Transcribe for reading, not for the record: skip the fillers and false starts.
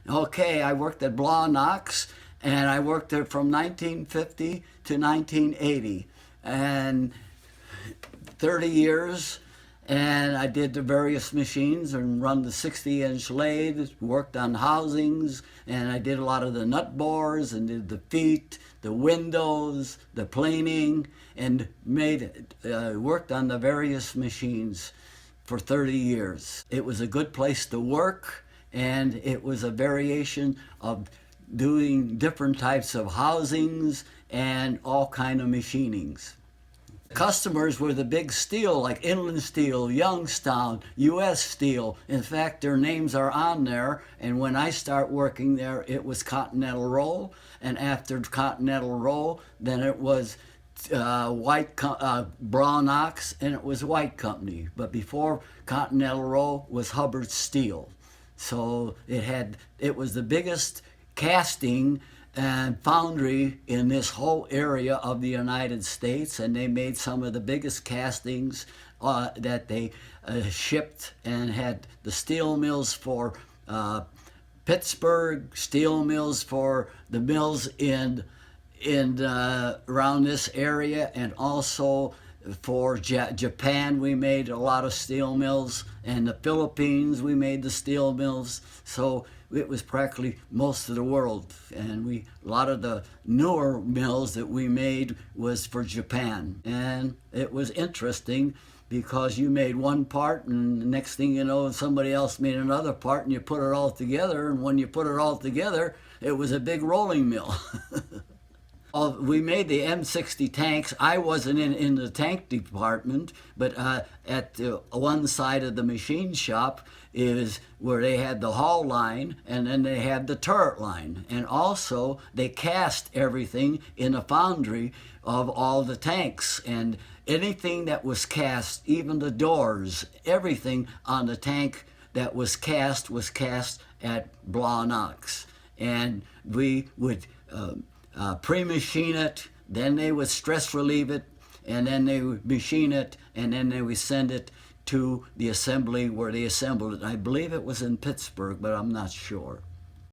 Okay, I worked at Blaw-Knox, and I worked there from 1950 to 1980, and 30 years. And I did the various machines and run the 60-inch lathes, worked on housings, and I did a lot of the nut bores and did the feet, the windows, the planing, and worked on the various machines for 30 years. It was a good place to work, and it was a variation of doing different types of housings and all kind of machinings. Customers were the big steel, like Inland Steel, Youngstown, U.S. Steel. In fact, their names are on there. And when I start working there, it was Continental Roll. And after Continental Roll, then it was Blaw-Knox, and it was White Company. But before Continental Roll was Hubbard Steel. So it was the biggest casting and foundry in this whole area of the United States, and they made some of the biggest castings that they shipped, and had the steel mills for Pittsburgh, steel mills for the mills in around this area, and also for Japan we made a lot of steel mills, and the Philippines we made the steel mills. So it was practically most of the world, and a lot of the newer mills that we made was for Japan. And it was interesting because you made one part, and the next thing you know, somebody else made another part, and you put it all together, and when you put it all together, it was a big rolling mill. We made the M60 tanks. I wasn't in the tank department, but at one side of the machine shop is where they had the hull line, and then they had the turret line. And also, they cast everything in a foundry of all the tanks. And anything that was cast, even the doors, everything on the tank that was cast at Blaw-Knox. And we would pre-machine it, then they would stress relieve it, and then they would machine it, and then they would send it to the assembly where they assembled it. I believe it was in Pittsburgh, but I'm not sure.